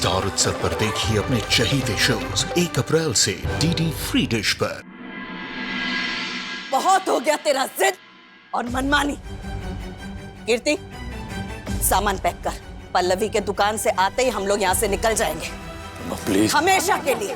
Star उत्सव पर देखिए अपने चहीते शोज 1 अप्रैल से डीडी फ्री डिश पर। बहुत हो गया तेरा जिद और मनमानी। कीर्ति, सामान पैक कर। पल्लवी के दुकान से आते ही हम लोग यहाँ से निकल जाएंगे, प्लीज। हमेशा के लिए।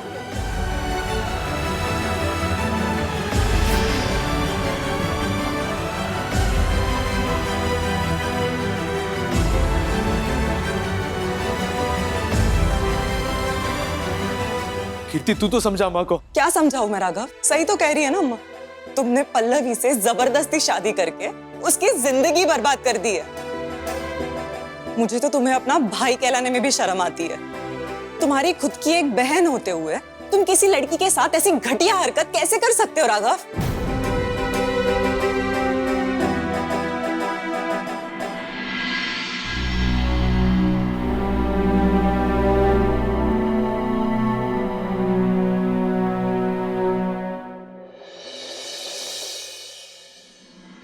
कीर्ति, तू तो समझा अम्मा को। क्या समझाऊं मैं राघव? सही तो कह रही है ना अम्मा। तुमने पल्लवी से जबरदस्ती शादी करके उसकी जिंदगी बर्बाद कर दी है। मुझे तो तुम्हें अपना भाई कहलाने में भी शर्म आती है। तुम्हारी खुद की एक बहन होते हुए तुम किसी लड़की के साथ ऐसी घटिया हरकत कैसे कर सकते हो राघव?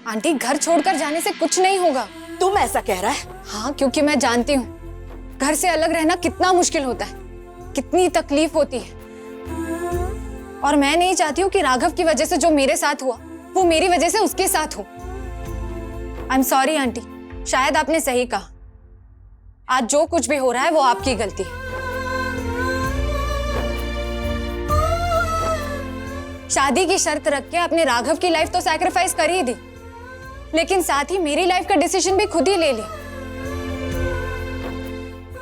आंटी, घर छोड़कर जाने से कुछ नहीं होगा। तुम ऐसा कह रहा है? हाँ, क्योंकि मैं जानती हूँ घर से अलग रहना कितना मुश्किल होता है, कितनी तकलीफ होती है। और मैं नहीं चाहती हूँ कि राघव की वजह से जो मेरे साथ हुआ वो मेरी वजह से उसके साथ हो। आई एम सॉरी आंटी, शायद आपने सही कहा। आज जो कुछ भी हो रहा है वो आपकी गलती है। शादी की शर्त रख के अपने राघव की लाइफ तो सैक्रिफाइस कर ही दी, लेकिन साथ ही मेरी लाइफ का डिसीजन भी खुद ही ले लिया।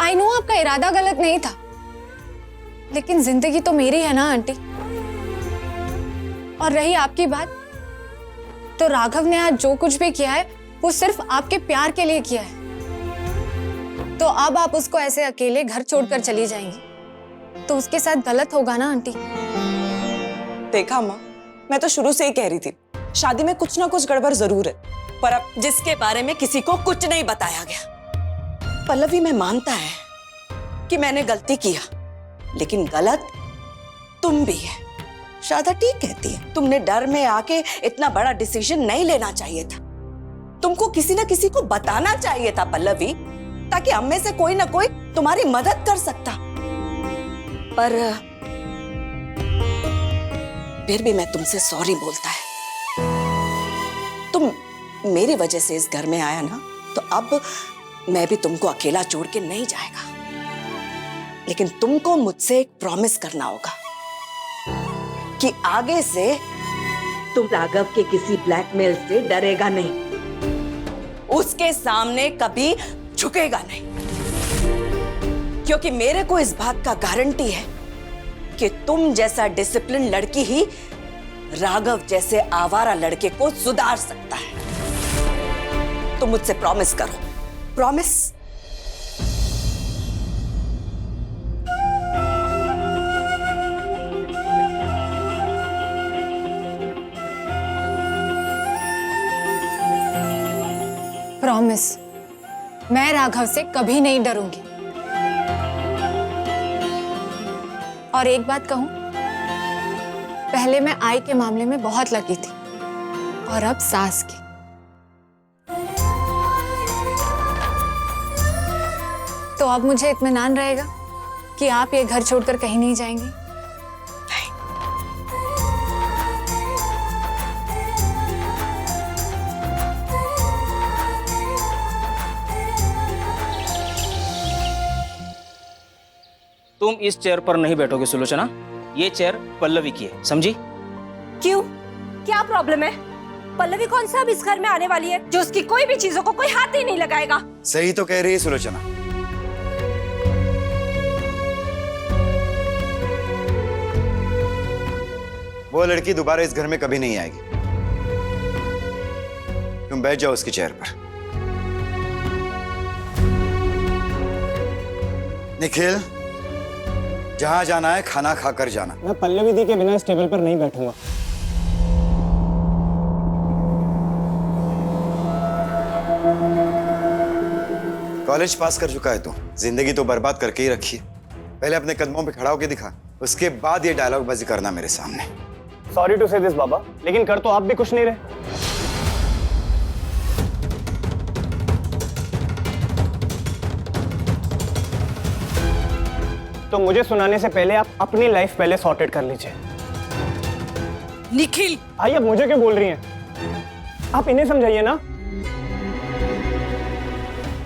आई नो आपका इरादा गलत नहीं था, लेकिन जिंदगी तो मेरी है ना आंटी। और रही आपकी बात, तो राघव ने आज जो कुछ भी किया है वो सिर्फ आपके प्यार के लिए किया है। तो अब आप उसको ऐसे अकेले घर छोड़कर चली जाएंगी तो उसके साथ गलत होगा ना आंटी। देखा अम्मा, मैं तो शुरू से ही कह रही थी शादी में कुछ ना कुछ गड़बड़ जरूर है, पर अब जिसके बारे में किसी को कुछ नहीं बताया गया। पल्लवी में मानता है कि मैंने गलती किया, लेकिन गलत तुम भी है। शादा ठीक कहती है, तुमने डर में आके इतना बड़ा डिसीजन नहीं लेना चाहिए था। तुमको किसी ना किसी को बताना चाहिए था पल्लवी, ताकि हम में से कोई ना कोई तुम्हारी मदद कर सकता। पर फिर भी मैं तुमसे सॉरी बोलता है। तुम मेरी वजह से इस घर में आया ना, तो अब मैं भी तुमको अकेला छोड़ के नहीं जाएगा। लेकिन तुमको मुझसे एक प्रॉमिस करना होगा कि आगे से तुम राघव के किसी ब्लैकमेल से डरेगा नहीं, उसके सामने कभी झुकेगा नहीं। क्योंकि मेरे को इस बात का गारंटी है कि तुम जैसा डिसिप्लिन लड़की ही राघव जैसे आवारा लड़के को सुधार सकता है। तुम मुझसे प्रॉमिस करो, प्रॉमिस। प्रॉमिस, मैं राघव से कभी नहीं डरूंगी। और एक बात कहूं, पहले मैं आई के मामले में बहुत लगी थी और अब सास की। तो अब मुझे इत्मीनान रहेगा कि आप ये घर छोड़कर कहीं नहीं जाएंगी। तुम इस चेयर पर नहीं बैठोगे सुलोचना, ये चेयर पल्लवी की है, समझी? क्यों? क्या प्रॉब्लम है? पल्लवी कौन सा अब इस घर में आने वाली है जो उसकी कोई भी चीजों को कोई हाथ ही नहीं लगाएगा? सही तो कह रही है सुलोचना। वो लड़की दोबारा इस घर में कभी नहीं आएगी। तुम बैठ जाओ उसकी चेयर पर। निखिल, जहां जाना है खाना खाकर जाना। मैं पल्लवी दी के बिना इस टेबल पर नहीं बैठूंगा। कॉलेज पास कर चुका है तू, जिंदगी तो बर्बाद करके ही रखी है। पहले अपने कदमों पे खड़ा होकर दिखा, उसके बाद ये डायलॉग बाजी करना मेरे सामने। सॉरी टू से दिस बाबा, लेकिन कर तो आप भी कुछ नहीं रहे। तो मुझे सुनाने से पहले आप अपनी लाइफ पहले सॉर्टेड कर लीजिए। निखिल, भाई अब मुझे क्यों बोल रही हैं? आप इन्हें समझाइए ना।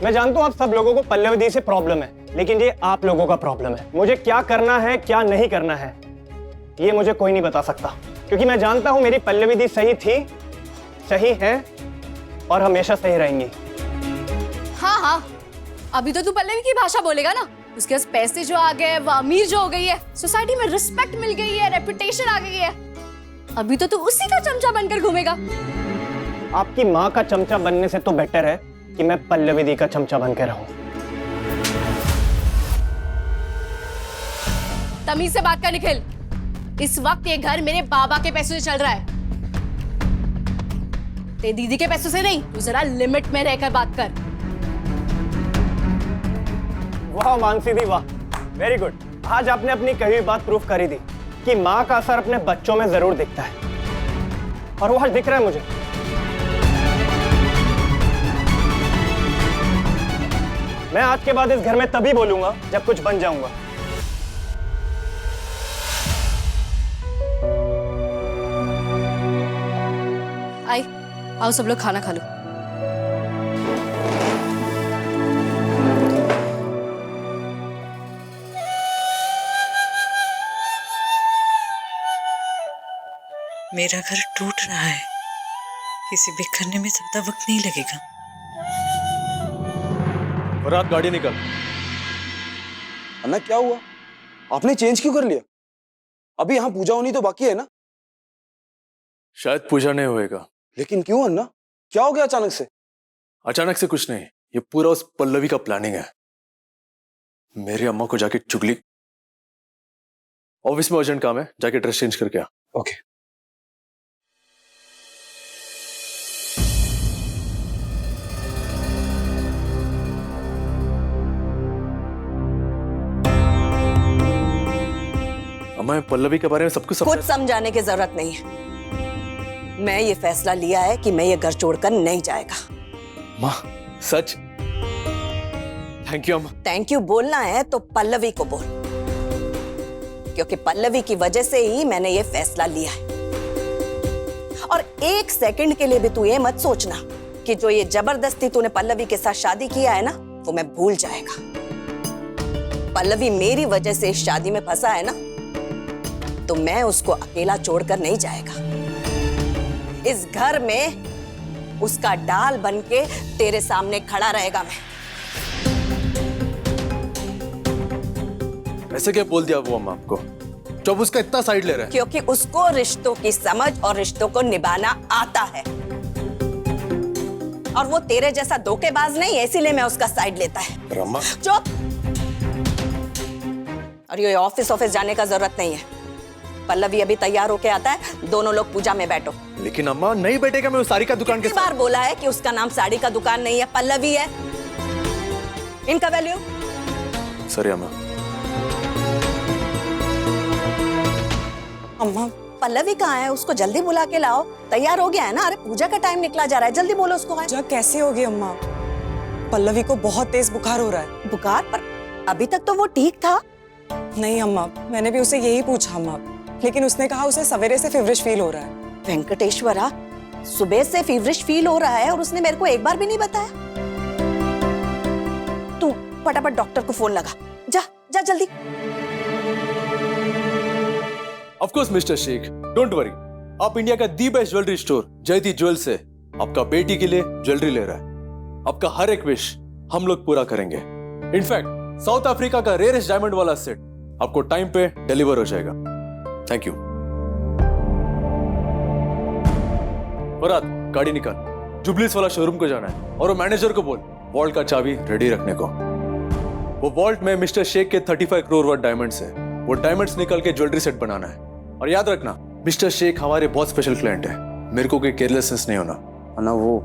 मैं जानता हूं आप सब लोगों को पल्लवी दी से प्रॉब्लम है, लेकिन ये आप लोगों का प्रॉब्लम है। मुझे क्या करना है क्या नहीं करना है ये मुझे कोई नहीं बता सकता, क्योंकि मैं जानता हूं मेरी पल्लवी दी सही थी, सही है और हमेशा सही रहेंगी। हाँ हाँ, अभी तो तू पल्लवी की भाषा बोलेगा ना। उसके पास पैसे जो आ गए, वो अमीर जो हो गई है, सोसाइटी में रिस्पेक्ट मिल गई है, रेपुटेशन आ गई है, अभी तो तू उसी का चमचा बनकर घूमेगा। आपकी माँ का चमचा बनने से तो बेटर है कि मैं पल्लवी दी का चमचा बनकर रहूं। तमीज से बात कर निखिल। इस वक्त ये घर मेरे बाबा के पैसों से चल रहा है, तेरी दीदी के पैसों से नहीं। तू जरा लिमिट में रहकर बात कर। वाह मानसी दी वाह, वेरी गुड। आज आपने अपनी कही हुई बात प्रूफ कर ही दी कि माँ का असर अपने बच्चों में जरूर दिखता है, और वो आज दिख रहा है मुझे। मैं आज के बाद इस घर में तभी बोलूंगा जब कुछ बन जाऊंगा। आई, आओ सब लोग खाना खा लो। मेरा घर टूट रहा है, इसे बिखरने में ज्यादा वक्त नहीं लगेगा। फरहाद गाड़ी निकल। अन्ना क्या हुआ? आपने चेंज क्यों कर लिया? अभी यहाँ पूजा होनी तो बाकी है ना? शायद पूजा नहीं होएगा। लेकिन क्यों अन्ना? क्या हो गया अचानक से? अचानक से कुछ नहीं, ये पूरा उस पल्लवी का प्लानिंग है। मेरी अम्मा को जाके चुगली। ऑफिस में अर्जेंट काम है, जाके ड्रेस चेंज करके आ। ओके। अम्मा पल्लवी के बारे में सब कुछ कुछ समझाने की जरूरत नहीं है। मैं ये फैसला लिया है कि मैं ये घर छोड़कर नहीं जाएगा। माँ सच? थैंक यू अम्मा। थैंक यू बोलना है तो पल्लवी को बोल, क्योंकि पल्लवी की वजह से ही मैंने ये फैसला लिया है। और एक सेकंड के लिए भी तू ये मत सोचना कि जो ये जबरदस्ती तूने पल्लवी के साथ शादी किया है ना, वो मैं भूल जाएगा। पल्लवी मेरी वजह से इस शादी में फंसा है ना, तो मैं उसको अकेला छोड़कर नहीं जाएगा। इस घर में उसका डाल बनके तेरे सामने खड़ा रहेगा मैं। ऐसे क्या बोल दिया वो अम्मा आपको, जब उसका इतना साइड ले रहा है? क्योंकि उसको रिश्तों की समझ और रिश्तों को निभाना आता है, और वो तेरे जैसा धोखेबाज नहीं है, इसीलिए मैं उसका साइड लेता है। अम्मा चुप। और ये ऑफिस जाने का जरूरत नहीं है। पल्लवी अभी तैयार होके आता है, दोनों लोग पूजा में बैठो। लेकिन अम्मा नहीं बैठेगा मैं उस साड़ी का दुकान के साथ। बार बोला है कि उसका नाम साड़ी का दुकान नहीं है, पल्लवी है। इनका वैल्यू। सॉरी अम्मा। अम्मा पल्लवी कहाँ है? उसको जल्दी बुला के लाओ। तैयार हो गया है ना? अरे पूजा का टाइम निकला जा रहा है, जल्दी बोलो उसको। पूजा कैसे होगी अम्मा? पल्लवी को बहुत तेज बुखार हो रहा है। बुखार? पर अभी तक तो वो ठीक था। नहीं अम्मा, मैंने भी उसे यही पूछा अम्मा, लेकिन उसने कहा उसे सवेरे से फीवरिश फील हो रहा है। वेंकटेश्वरा, सुबह से फीवरिश फील हो रहा है और उसने मेरे को एक बार भी नहीं बताया। तू फटाफट डॉक्टर को फोन लगा। जा जा जल्दी। Of course mister Shaikh, don't worry. आप इंडिया का the best jewellery store Jayati Jewel से आपका बेटी के लिए ज्वेलरी ले रहा है। आपका हर एक विश हम लोग पूरा करेंगे। इनफैक्ट साउथ अफ्रीका का रेयरेस्ट डायमंड वाला सेट आपको टाइम पे डिलीवर हो जाएगा। Thank you. फरहाद गाड़ी निकाल, जुबलीस वाला शोरूम को जाना है, और वो मैनेजर को बोल वॉल्ट का चाबी रेडी रखने को। वो वॉल्ट में मिस्टर शेख के 35 करोड़ वर्थ डायमंड्स है। वो डायमंड्स निकाल के ज्वेलरी सेट बनाना है। और याद रखना, मिस्टर शेख हमारे बहुत स्पेशल क्लाइंट है, मेरे को कोई केयरलेसनेस नहीं होना। अन्ना वो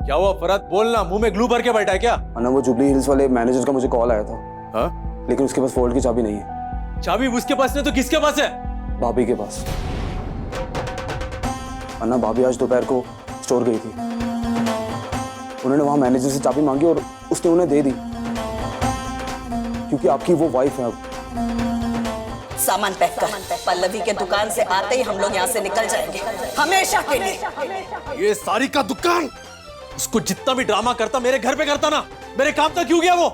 क्या हुआ फरहाद? बोलना, मुंह में ग्लू भर के बैठा है क्या? अन्ना वो जुबली हिल्स वाले मैनेजर का मुझे कॉल आया था। हाँ? लेकिन उसके पास वॉल्ट की चाबी नहीं है। चाबी उसके पास नहीं तो किसके पास है? भाभी के पास। अन्ना भाभी आज दोपहर को स्टोर गई थी, उन्होंने वहां मैनेजर से चाबी मांगी और उसने उन्हें दे दी। क्योंकि आपकी वो वाइफ है अब। सामान पैक कर, पल्लवी के दुकान से आते ही हम लोग यहाँ से निकल जाएंगे हमेशा के लिए। ये सारी का दुकान, उसको जितना भी ड्रामा करता मेरे घर पे करता ना, मेरे काम तक क्यों गया वो?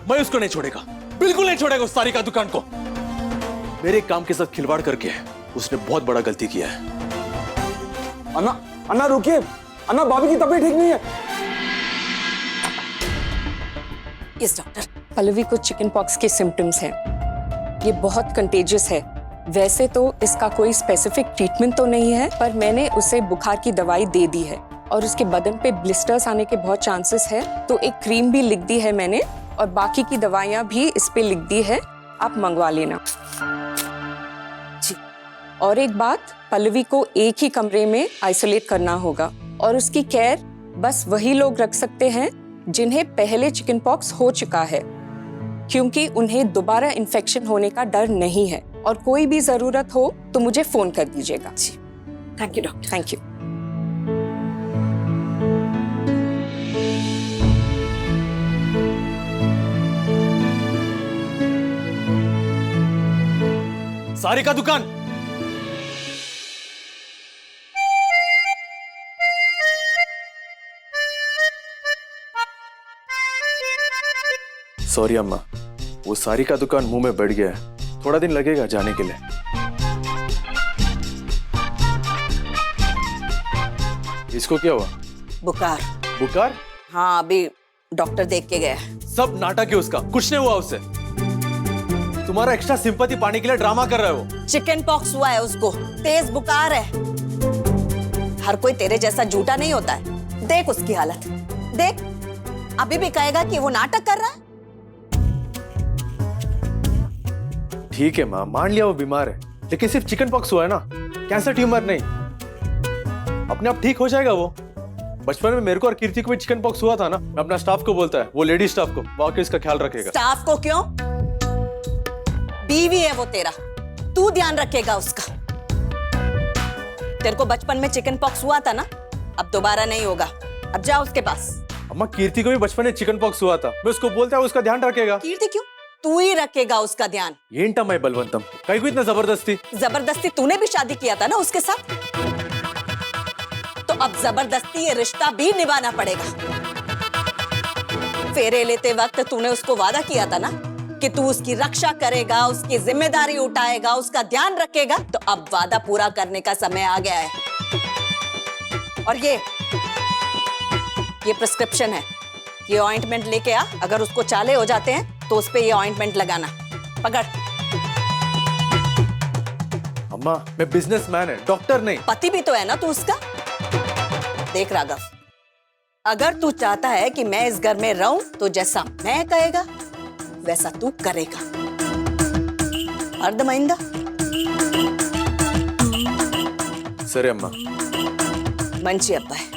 मैं उसको नहीं छोड़ेगा, बिल्कुल नहीं छोड़ेगा उस सारी का दुकान को। मेरे काम के साथ खिलवाड़ करके उसने बहुत बड़ा गलती किया है। अन्ना, अन्ना रुकिए, अन्ना भाभी की तबीयत ठीक नहीं है। Yes doctor. पल्लवी को चिकन पॉक्स के सिम्टम्स हैं। ये बहुत कंटेजियस है। वैसे तो इसका कोई स्पेसिफिक ट्रीटमेंट तो नहीं है, पर मैंने उसे बुखार की दवाई दे दी है और उसके बदन पे ब्लिस्टर्स आने के बहुत चांसेस है, तो एक क्रीम भी लिख दी है मैंने और बाकी की दवाइयां भी इस पे लिख दी है, आप मंगवा लेना। जी। और एक बात, पल्लवी को एक ही कमरे में आइसोलेट करना होगा और उसकी केयर बस वही लोग रख सकते हैं जिन्हें पहले चिकन पॉक्स हो चुका है, क्योंकि उन्हें दोबारा इन्फेक्शन होने का डर नहीं है। और कोई भी जरूरत हो तो मुझे फोन कर दीजिएगा। जी, thank you doctor. Thank you. Sari का दुकान, सॉरी अम्मा, वो सारी का दुकान मुंह में बैठ गया है, थोड़ा दिन लगेगा जाने के लिए। इसको क्या हुआ? बुखार। बुखार? हाँ, अभी डॉक्टर देख के गया है। सब नाटक है उसका, कुछ नहीं हुआ उससे। तुम्हारा एक्स्ट्रा सिंपैथी पाने के लिए ड्रामा कर रहा है वो। चिकन पॉक्स हुआ है उसको, तेज बुखार है। हर कोई तेरे जैसा झूठा नहीं होता है। देख उसकी हालत, देख, अभी भी कहेगा कि वो नाटक कर रहा है। ठीक है माँ, मान लिया वो बीमार है, लेकिन सिर्फ चिकन पॉक्स हुआ है ना, कैंसर ट्यूमर नहीं। अपने आप ठीक हो जाएगा वो। बचपन में मेरे को और कीर्ति को भी चिकन पॉक्स हुआ था ना। मैं अपना स्टाफ को बोलता है, वो लेडी स्टाफ को, वो आके इसका ख्याल रखेगा। स्टाफ को क्यों? बीवी है वो तेरा, तू ध्यान रखेगा उसका। तेरे को बचपन में चिकन पॉक्स हुआ था ना, अब दोबारा नहीं होगा। अब जा उसके पास। अम्मा, कीर्ति को भी बचपन में चिकन पॉक्स हुआ था, मैं उसको बोलता है उसका ध्यान रखेगा। कीर्ति क्यों? तू ही रखेगा उसका ध्यान। ఏంటా मैं बलवंतम, कहीं को इतना जबरदस्ती? जबरदस्ती तूने भी शादी किया था ना उसके साथ, तो अब जबरदस्ती ये रिश्ता भी निभाना पड़ेगा। फेरे लेते वक्त तूने उसको वादा किया था ना कि तू उसकी रक्षा करेगा, उसकी जिम्मेदारी उठाएगा, उसका ध्यान रखेगा। तो अब वादा पूरा करने का समय आ गया है। और ये प्रिस्क्रिप्शन है, ये ऑइंटमेंट लेके आ। अगर उसको चाले हो जाते हैं तो उस पे ये ऑइंटमेंट लगाना। पकड़। अम्मा, मैं बिजनेसमैन है, डॉक्टर नहीं। पति भी तो है ना तू उसका। देख राघव, अगर तू चाहता है कि मैं इस घर में रहूं तो जैसा मैं कहेगा वैसा तू करेगा। अर्धमाइंदा? सरे अम्मा। मंची अब्बा है।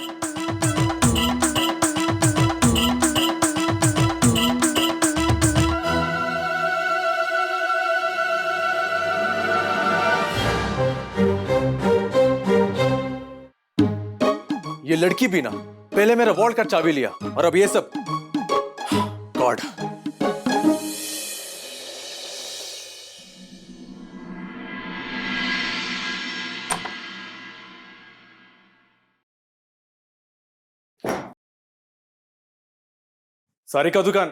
ये लड़की भी ना पहले मेरा वॉल्ट का चाबी लिया, और अब ये सब। गॉड। सारी का दुकान।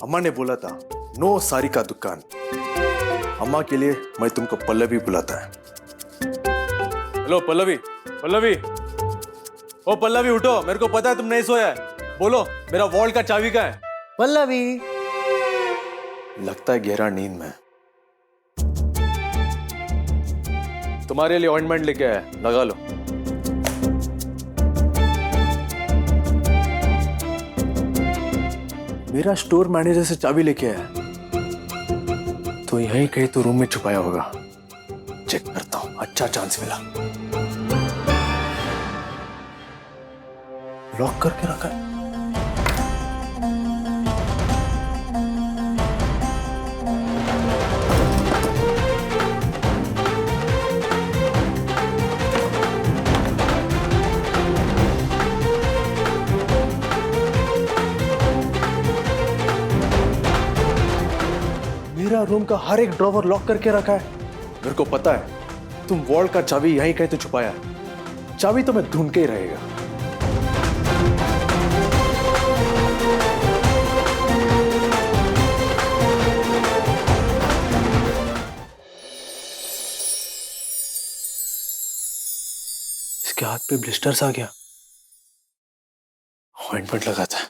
अम्मा ने बोला था नो सारी का दुकान। अम्मा के लिए मैं तुमको पल्लवी बुलाता है। हेलो पल्लवी, पल्लवी, ओ पल्लवी उठो, मेरे को पता है तुम नहीं सोया है। बोलो, मेरा वॉल्ट का चाबी कहाँ है? पल्लवी। लगता है गहरा नींद में। तुम्हारे लिए ऑइंटमेंट लेके आया, लगा लो। मेरा स्टोर मैनेजर से चाबी लेके आया, तो यहीं कहीं तो रूम में छुपाया होगा। चेक करता हूं, अच्छा चांस मिला। लॉक करके रखा है। पूरा रूम का हर एक ड्रॉवर लॉक करके रखा है। मेरे को पता है तुम वॉल्ट का चाबी यहीं कहीं तो छुपाया है। चाबी तो मैं ढूंढ के ही रहेगा। इसके हाथ पे ब्लिस्टर्स आ गया। ऑइंटमेंट लगा था।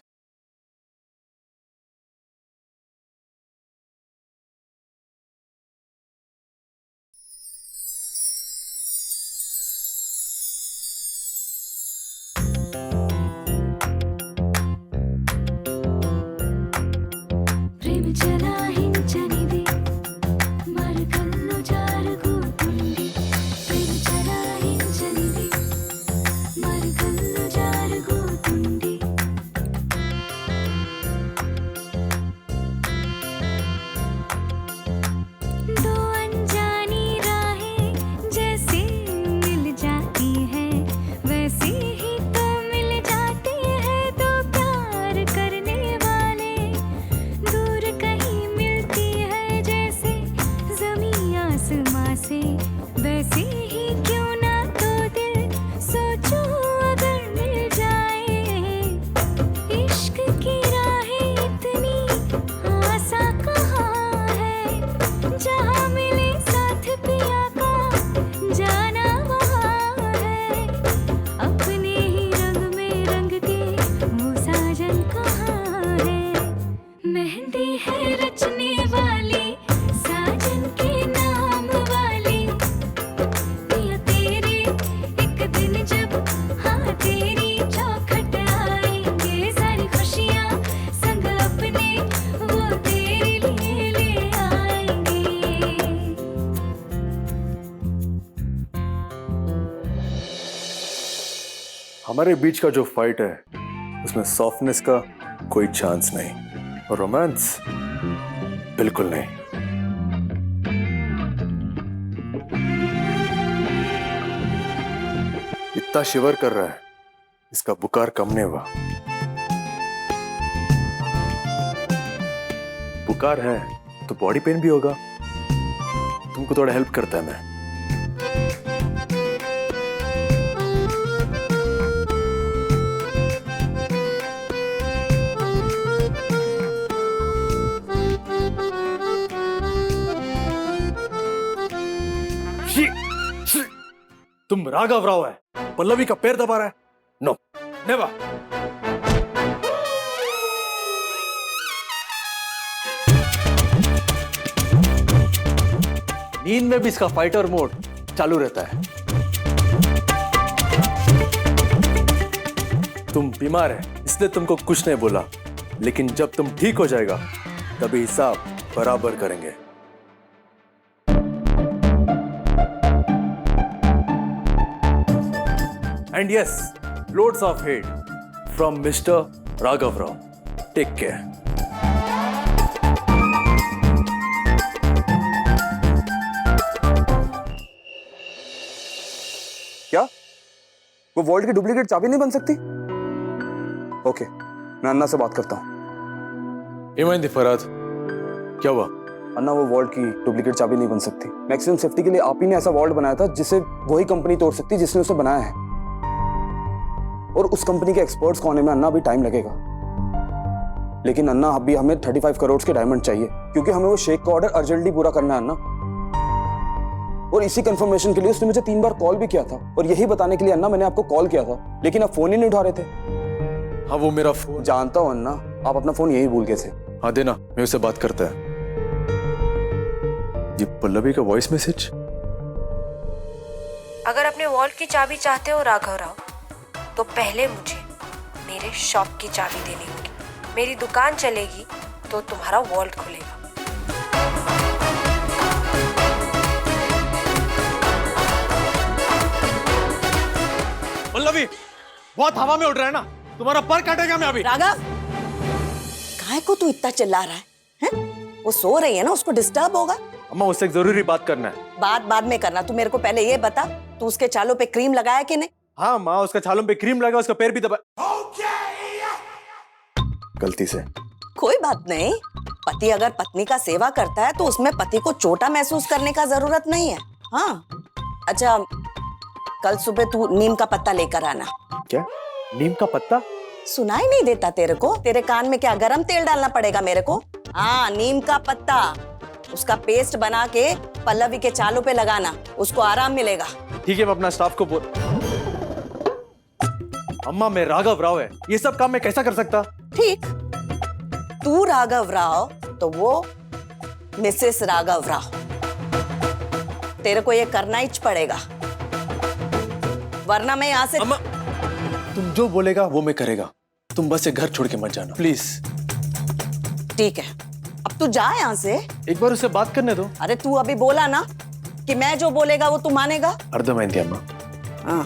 हमारे बीच का जो फाइट है उसमें सॉफ्टनेस का कोई चांस नहीं और रोमांस बिल्कुल नहीं। इतना शिवर कर रहा है, इसका बुखार कम नहीं हुआ। बुखार है तो बॉडी पेन भी होगा। तुमको थोड़ा हेल्प करता है मैं। तुम राघव राव है, पल्लवी का पैर दबा रहा है। No never. नींद में भी इसका फाइटर मोड चालू रहता है। तुम बीमार है इसलिए तुमको कुछ नहीं बोला, लेकिन जब तुम ठीक हो जाएगा तभी हिसाब बराबर करेंगे। And yes, loads of hate from Mr. Raghav Rao. Take care. क्या वो वॉल्ट की डुप्लीकेट चाबी नहीं बन सकती? ओके, मैं अन्ना से बात करता हूँ। इमानदी फराद, क्या हुआ? अन्ना, वो वॉल्ट की डुप्लीकेट चाबी नहीं बन सकती। मैक्सिमम सेफ्टी के लिए आप ही ने ऐसा वॉल्ट बनाया था जिसे वही कंपनी तोड़ सकती जिसने उसे बनाया है। और उस कंपनी के एक्सपर्ट्स को आने में अन्ना अभी टाइम लगेगा। लेकिन अन्ना अभी हमें 35 करोड़ के डायमंड चाहिए, क्योंकि हमें वो शेख का ऑर्डर अर्जेंटली पूरा करना है अन्ना। और इसी कंफर्मेशन के लिए उसने मुझे 3 बार कॉल भी किया था, और यही बताने के लिए अन्ना मैंने आपको कॉल किया था, लेकिन आप फोन ही नहीं उठा रहे थे। हाँ, वो मेरा फोन। जानता हूं अन्ना, आप अपना फोन यही भूल गए थे। हाँ देना, मैं उससे बात करता है। ये पल्लवी का वॉइस मैसेज। अगर अपने वॉल्ट की चाबी चाहते हो राघव राव, तो पहले मुझे मेरे शॉप की चाबी देनी होगी। मेरी दुकान चलेगी तो तुम्हारा वॉल्ट खुलेगा। पल्लवी, बहुत हवा में उड़ रहा है ना, तुम्हारा पर काटेगा मैं अभी। राघव, काहे को तू इतना चिल्ला रहा है? हैं? वो सो रही है ना, उसको डिस्टर्ब होगा। अम्मा, उससे एक जरूरी बात करना है। बात बाद में करना, तू मेरे को पहले ये बता, तू उसके चालों पे क्रीम लगाया कि नहीं? हाँ माँ, उसका छालों पे क्रीम लगा, उसका पैर भी दबा। गलती से। कोई बात नहीं, पति अगर पत्नी का सेवा करता है तो उसमें पति को छोटा महसूस करने का जरूरत नहीं है। हाँ, अच्छा कल सुबह तू नीम का पत्ता लेकर आना। क्या? नीम का पत्ता? सुनाई नहीं देता तेरे को? तेरे कान में क्या गरम तेल डालना पड़ेगा मेरे को? हाँ, नीम का पत्ता, उसका पेस्ट बना के पल्लवी के चालों पे लगाना, उसको आराम मिलेगा। ठीक है, मैं अपना स्टाफ को बोल। अम्मा, मैं राघव राव है, ये सब काम मैं कैसा कर सकता? ठीक, तू राघव राव तो वो मिसेस राघव राव। तेरे को ये करना ही पड़ेगा, वरना मैं यहाँ से। अम्मा, तुम जो बोलेगा वो मैं करेगा। तुम बस ये घर छोड़ के मत जाना प्लीज। ठीक है, अब तू जा यहाँ से। एक बार उससे बात करने दो। अरे तू अभी बोला ना कि मैं जो बोलेगा वो तू मानेगा। अर्थमैंती अम्मा। हाँ।